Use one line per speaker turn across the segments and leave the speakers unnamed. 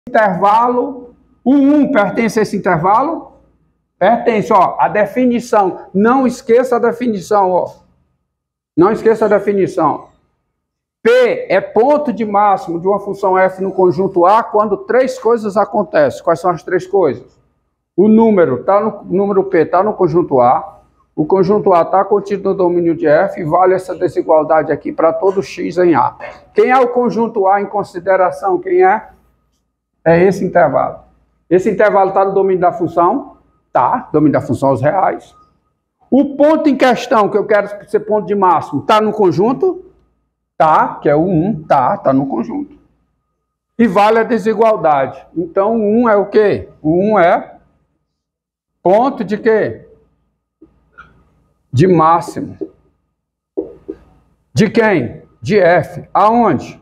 intervalo, o 1 pertence a esse intervalo? Pertence, ó, a definição. Não esqueça a definição, ó. Não esqueça a definição. P é ponto de máximo de uma função f no conjunto A quando 3 coisas acontecem. Quais são as 3 coisas? O número P está no conjunto A. O conjunto A está contido no domínio de f e vale essa desigualdade aqui para todo x em A. Quem é o conjunto A em consideração? Quem é? É esse intervalo. Esse intervalo está no domínio da função? Tá, domínio da função os reais. O ponto em questão, que eu quero ser ponto de máximo, está no conjunto? Tá, que é o 1, tá no conjunto. E vale a desigualdade. Então, o 1 é o quê? O 1 é ponto de quê? De máximo. De quem? De f. Aonde?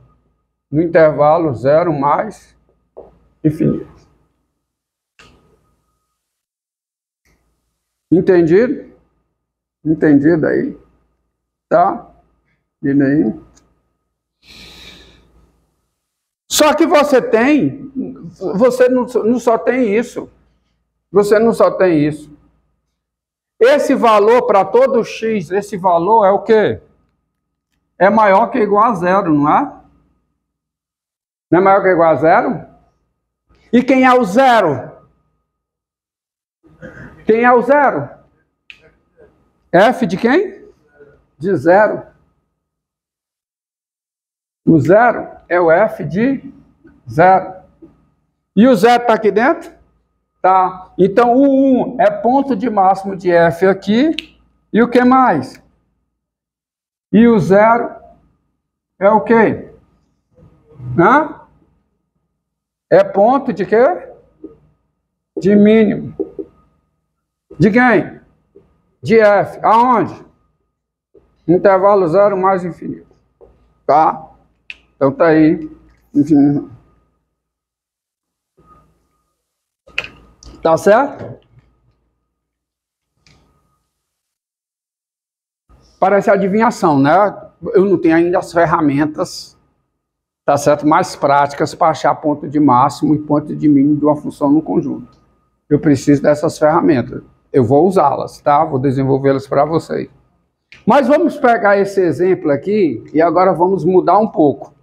No intervalo 0 mais infinito. Entendido? Entendido aí? Tá? E aí? Só que você não só tem isso. Você não só tem isso. Esse valor para todo x, esse valor é o quê? É maior que ou igual a 0, não é? Não é maior que ou igual a 0? E quem é o 0? Quem é o 0? F de quem? De 0. O 0 é o f de 0. E o 0 está aqui dentro? Tá. Então, o 1 é ponto de máximo de f aqui. E o que mais? E o 0 é o quê? Hã? É ponto de quê? De mínimo. De quem? De f. Aonde? Intervalo 0 mais infinito. Tá? Então tá aí. Infinito. Tá certo? Parece adivinhação, né? Eu não tenho ainda as ferramentas, tá certo? Mais práticas para achar ponto de máximo e ponto de mínimo de uma função no conjunto. Eu preciso dessas ferramentas. Eu vou usá-las, tá? Vou desenvolvê-las para vocês. Mas vamos pegar esse exemplo aqui e agora vamos mudar um pouco,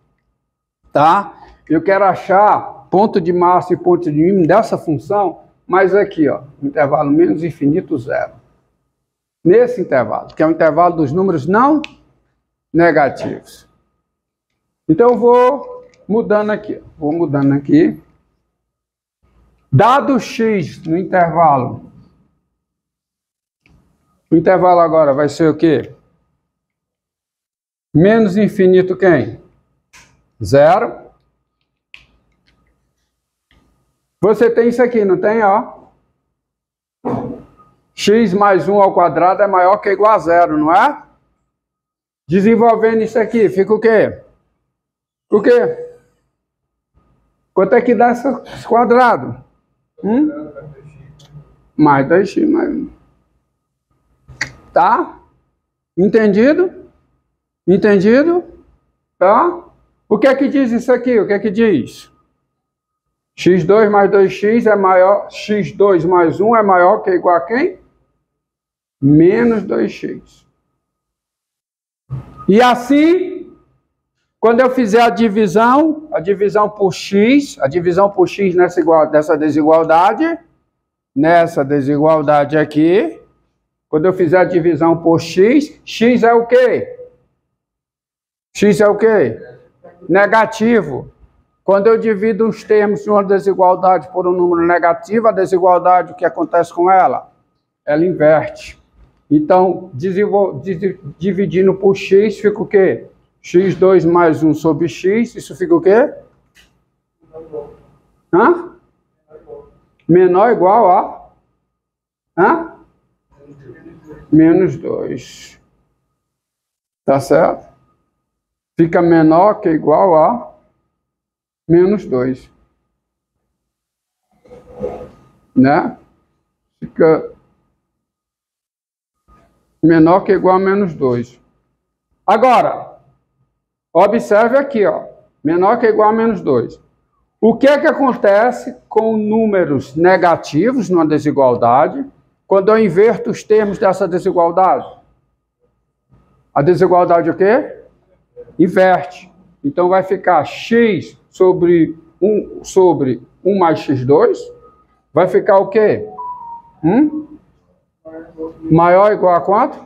tá? Eu quero achar ponto de máximo e ponto de mínimo dessa função, mas aqui, ó, intervalo menos infinito 0. Nesse intervalo, que é o intervalo dos números não negativos. Então eu vou mudando aqui, Dado x no intervalo, o intervalo agora vai ser o quê? Menos infinito quem? 0. Você tem isso aqui, não tem? Ó. X mais 1 ao quadrado é maior que ou igual a 0, não é? Desenvolvendo isso aqui, fica o quê? O quê? Quanto é que dá esse quadrado? Mais 2x mais 1. Tá? Entendido? Entendido? Tá? O que é que diz isso aqui? O que é que diz? x2 mais 2x é maior, x2 mais 1 é maior que ou igual a quem? Menos 2x. E assim, quando eu fizer a divisão por x nessa desigualdade aqui, quando eu fizer a divisão por x, x é o quê? X é o quê? Negativo. Quando eu divido os termos de uma desigualdade por um número negativo, a desigualdade, o que acontece com ela? Ela inverte. Então, dividindo por x, fica o quê? x2 mais 1 sobre x, isso fica o quê? Hã? Menor ou igual a? Hã? Menos 2. Tá certo? Fica menor que igual a menos 2. Né? Fica menor que igual a menos 2. Agora, observe aqui, ó. Menor que igual a menos 2. O que é que acontece com números negativos numa desigualdade quando eu inverto os termos dessa desigualdade? A desigualdade o quê? Inverte. Então vai ficar x sobre 1 mais x2. Vai ficar o quê? Maior ou igual a quanto?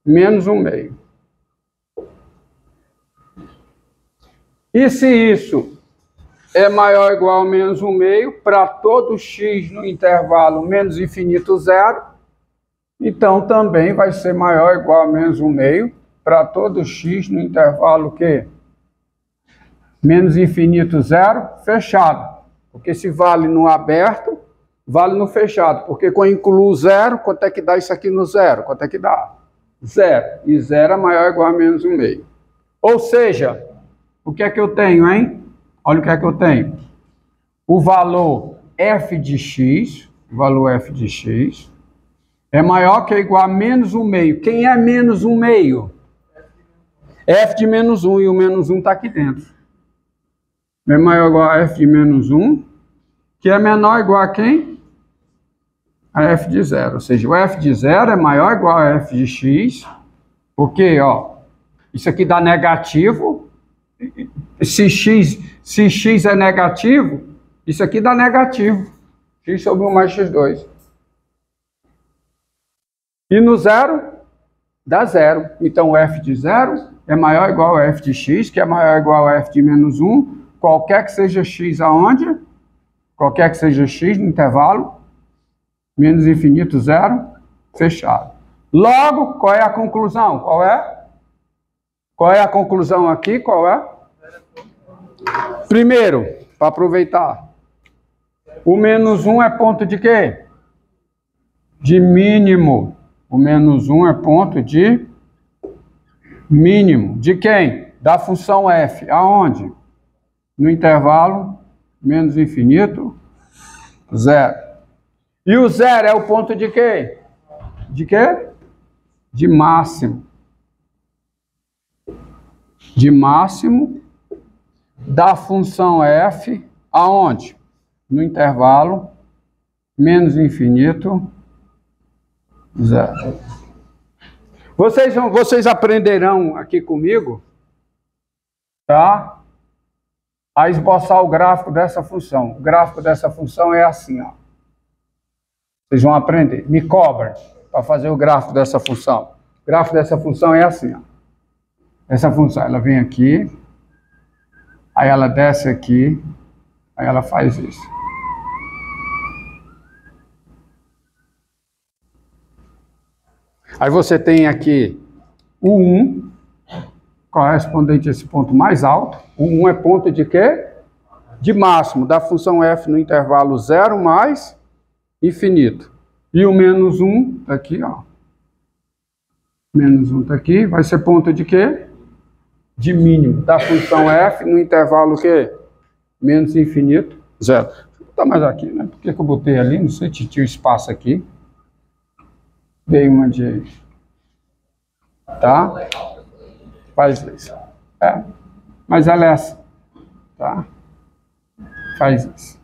Menos 1/2. E se isso é maior ou igual a menos 1/2 para todo x no intervalo menos infinito 0, então também vai ser maior ou igual a menos 1/2 para todo x no intervalo que menos infinito 0, fechado. Porque se vale no aberto, vale no fechado. Porque quando incluo 0, quanto é que dá isso aqui no 0? Quanto é que dá? 0. E 0 é maior ou igual a menos 1/2. Ou seja, o que é que eu tenho, hein? Olha o que é que eu tenho. O valor f de x, é maior que ou igual a menos 1/2. Quem é menos 1/2? F de menos 1, e o menos 1 está aqui dentro. É maior ou igual a f de menos 1, que é menor ou igual a quem? A f de 0. Ou seja, o f de 0 é maior ou igual a f de x, porque, ó, isso aqui dá negativo. Se x é negativo, isso aqui dá negativo. X sobre 1 mais x2. E no 0, dá 0. Então, o f de 0 é maior ou igual a f de x, que é maior ou igual a f de menos 1, qualquer que seja x aonde? Qualquer que seja x no intervalo, menos infinito 0, fechado. Logo, qual é a conclusão? Qual é? Qual é a conclusão aqui? Qual é? Primeiro, para aproveitar, o menos 1 é ponto de quê? De mínimo. O menos 1 é ponto de mínimo. De quem? Da função f. Aonde? No intervalo menos infinito 0. E o 0 é o ponto de quê? De quê? De máximo. De máximo da função f, aonde? No intervalo menos infinito 0. Vocês aprenderão aqui comigo, tá? A esboçar o gráfico dessa função. O gráfico dessa função é assim, ó. Vocês vão aprender. Me cobrem para fazer o gráfico dessa função. O gráfico dessa função é assim, ó. Essa função, ela vem aqui, aí ela desce aqui, aí ela faz isso. Aí você tem aqui o 1, correspondente a esse ponto mais alto. O 1 é ponto de quê? De máximo, da função f no intervalo 0 mais infinito. E o menos 1 está aqui, ó. Menos 1 está aqui, vai ser ponto de quê? De mínimo, da função f no intervalo quê? Menos infinito, 0. Vou botar mais aqui, né? Por que eu botei ali? Não sei se tinha espaço aqui. Dei uma de... Tá? Faz isso. É. Mas ela é essa. Tá? Faz isso.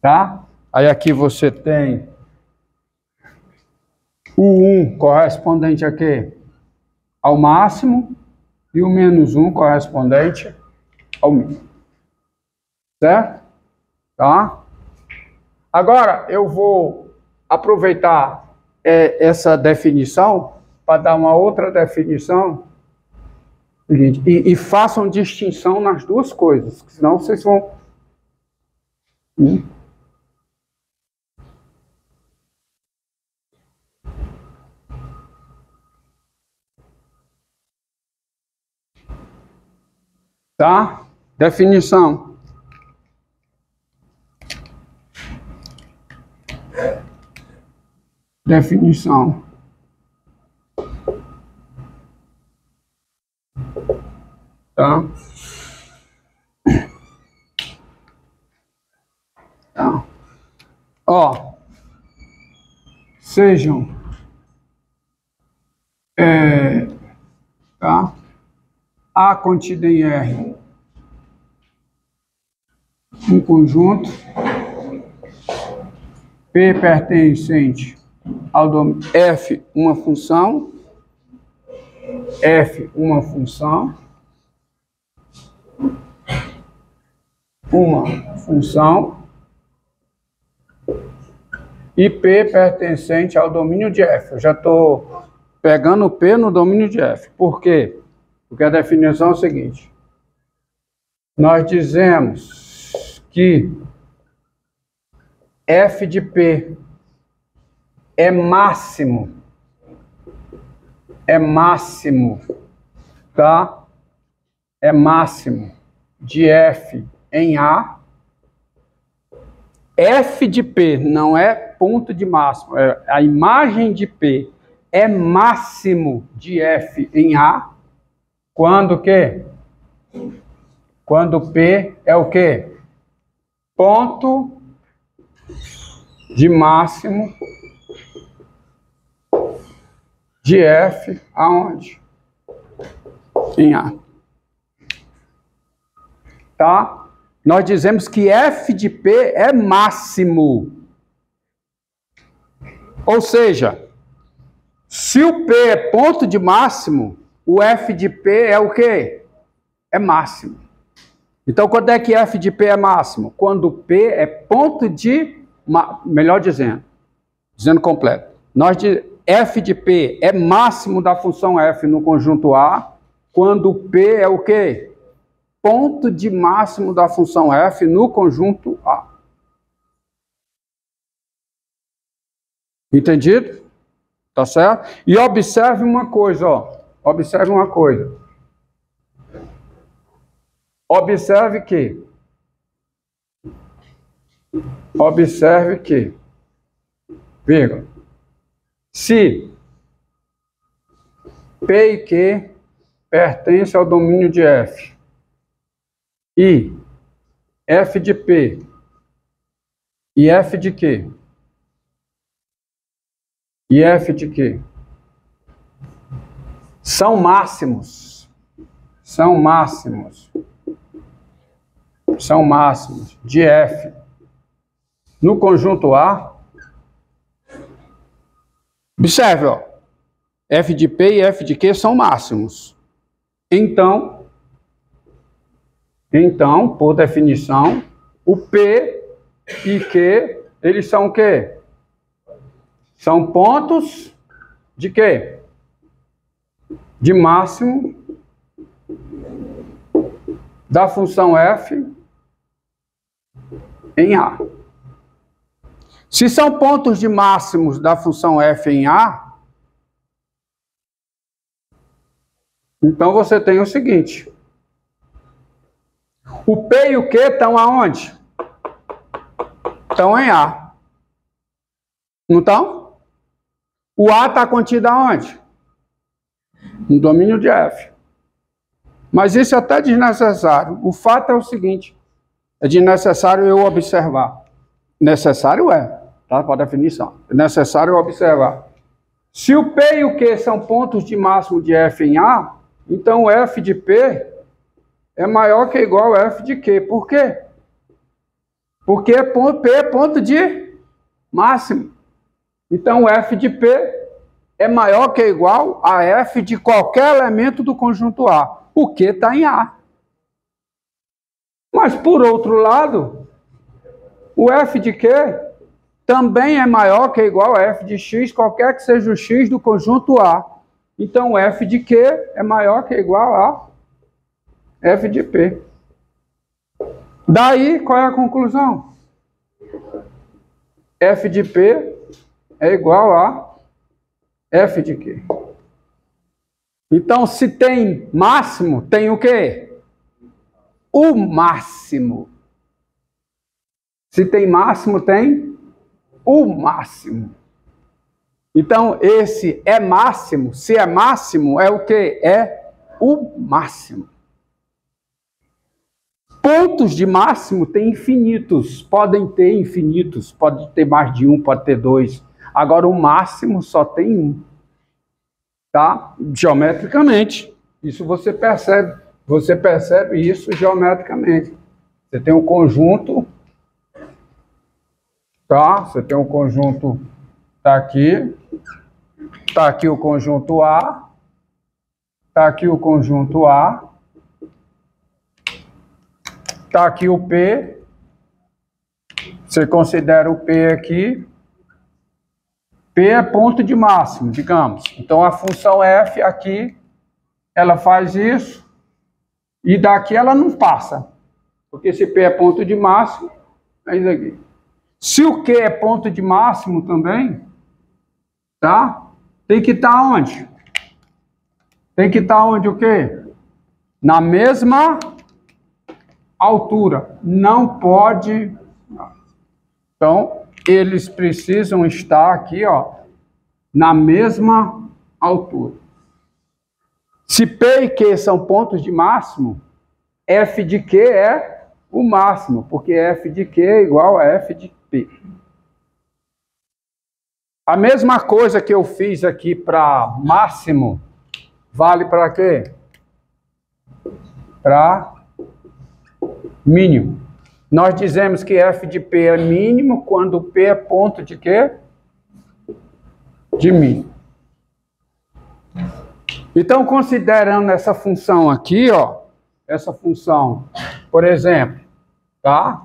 Tá? Aí aqui você tem o 1 correspondente a quê? Ao máximo, e o menos 1 correspondente ao mínimo. Certo? Tá? Agora, eu vou aproveitar essa definição para dar uma outra definição. E façam distinção nas duas coisas, senão vocês vão... Tá? Definição. Definição. Tá? Tá. Ó, sejam tá? A contida em R um conjunto P pertencente ao domínio F, uma função, F, uma função, e P pertencente ao domínio de F. Eu já estou pegando o P no domínio de F. Por quê? Porque a definição é o seguinte. Nós dizemos que F de P é máximo, tá? É máximo de F em A. F de P não é ponto de máximo, é a imagem de P é máximo de F em A, quando o quê? Quando P é o quê? Ponto de máximo de F aonde? Em A. Tá? Nós dizemos que F de P é máximo. Ou seja, se o P é ponto de máximo, o F de P é o quê? É máximo. Então, quando é que F de P é máximo? Quando P é ponto de... Melhor dizendo completo. F de P é máximo da função F no conjunto A, quando P é o quê? Ponto de máximo da função F no conjunto A. Entendido? Tá certo? E observe uma coisa, ó. Observe uma coisa. Observe que, vírgula, se P e Q pertencem ao domínio de F e F de P e F de Q são máximos de F no conjunto A. Observe, ó, F de P e F de Q são máximos. Então, por definição, o P e Q, eles são o quê? São pontos de quê? De máximo da função F em A. Se são pontos de máximos da função F em A, então você tem o seguinte. O P e o Q estão aonde? Estão em A. Não estão? O A está contido aonde? No domínio de F. Mas isso é até desnecessário. O fato é o seguinte. É desnecessário eu observar. Necessário é, tá? Por definição. É necessário observar. Se o P e o Q são pontos de máximo de F em A, então o F de P é maior que ou igual a F de Q. Por quê? Porque P é ponto de máximo. Então o F de P é maior que ou igual a F de qualquer elemento do conjunto A. O Q está em A. Mas, por outro lado, o F de Q também é maior que ou igual a F de X, qualquer que seja o X do conjunto A. Então, o F de Q é maior que ou igual a F de P. Daí, qual é a conclusão? F de P é igual a F de Q. Então, se tem máximo, tem o quê? O máximo. Se tem máximo, tem o máximo. Então, esse é máximo. Se é máximo, é o quê? É o máximo. Pontos de máximo tem infinitos. Podem ter infinitos. Pode ter mais de um, pode ter dois. Agora, o máximo só tem um. Tá? Geometricamente. Isso você percebe. Você percebe isso geometricamente. Você tem um conjunto tá? Você tem um conjunto, tá aqui o conjunto A, tá aqui o conjunto A, tá aqui o P, você considera o P aqui, P é ponto de máximo, digamos. Então, a função f aqui, ela faz isso, e daqui ela não passa. Porque se P é ponto de máximo, é isso aqui. Se o Q é ponto de máximo também, tá? Tem que estar onde? Tem que estar onde o quê? Na mesma altura. Não pode... Então, eles precisam estar aqui, ó, na mesma altura. Se P e Q são pontos de máximo, F de Q é o máximo, porque F de Q é igual a F de P. A mesma coisa que eu fiz aqui para máximo, vale para quê? Para mínimo. Nós dizemos que F de P é mínimo quando P é ponto de quê? De mínimo. Então, considerando essa função aqui, ó, essa função, por exemplo, tá?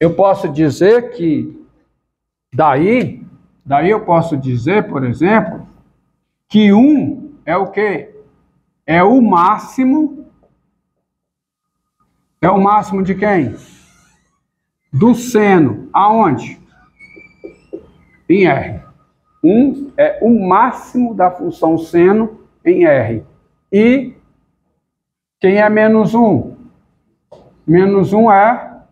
Eu posso dizer que, daí eu posso dizer, por exemplo, que 1 é o quê? É o máximo de quem? Do seno. Aonde? Em R. 1 é o máximo da função seno em R. E quem é menos 1? Menos 1 é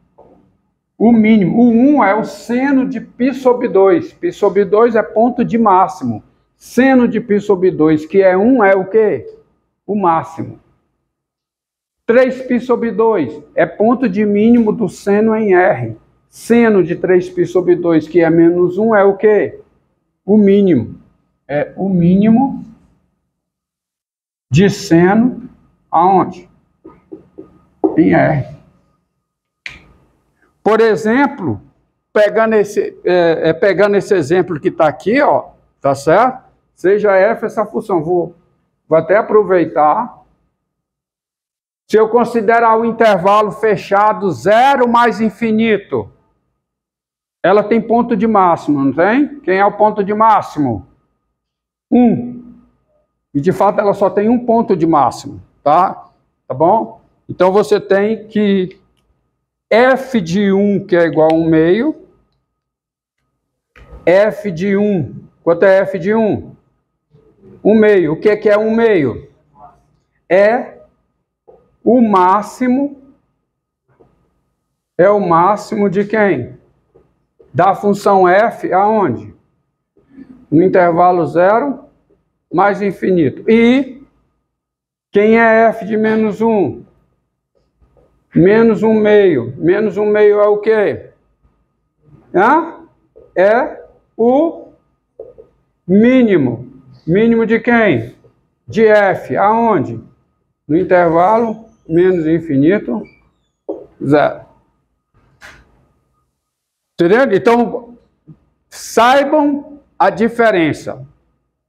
o mínimo. O 1 é o seno de π sobre 2. π sobre 2 é ponto de máximo. Seno de π sobre 2, que é 1, é o quê? O máximo. 3π sobre 2 é ponto de mínimo do seno em R. Seno de 3π sobre 2, que é menos 1, é o quê? O mínimo. É o mínimo de seno aonde? Em R. Por exemplo, pegando esse exemplo que está aqui, ó, tá certo? Seja f essa função. Vou até aproveitar. Se eu considerar o intervalo fechado 0 mais infinito, ela tem ponto de máximo, não tem? Quem é o ponto de máximo? 1. E de fato ela só tem um ponto de máximo, tá? Tá bom? Então você tem que f de 1, que é igual a 1 meio, f de 1, quanto é f de 1? 1 meio. O que é 1 meio? É o máximo de quem? Da função f aonde? No intervalo 0 mais infinito. E quem é f de menos 1? Menos 1 meio. Menos 1 meio é o quê? É o mínimo. Mínimo de quem? De f. Aonde? No intervalo menos infinito, 0. Entendeu? Então, saibam a diferença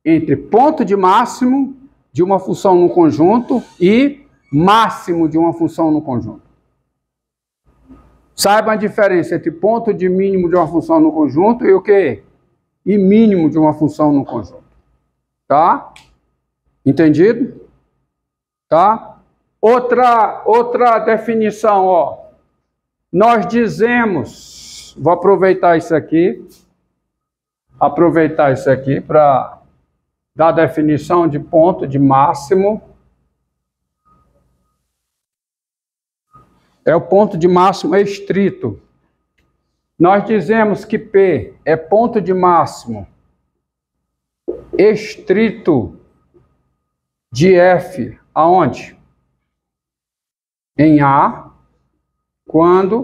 entre ponto de máximo de uma função no conjunto e máximo de uma função no conjunto. Saibam a diferença entre ponto de mínimo de uma função no conjunto e o quê? E mínimo de uma função no conjunto. Tá? Entendido? Tá? Outra definição, ó. Nós dizemos, vou aproveitar isso aqui para dar a definição de ponto de máximo. É o ponto de máximo estrito. Nós dizemos que P é ponto de máximo estrito de F, aonde? Em A, quando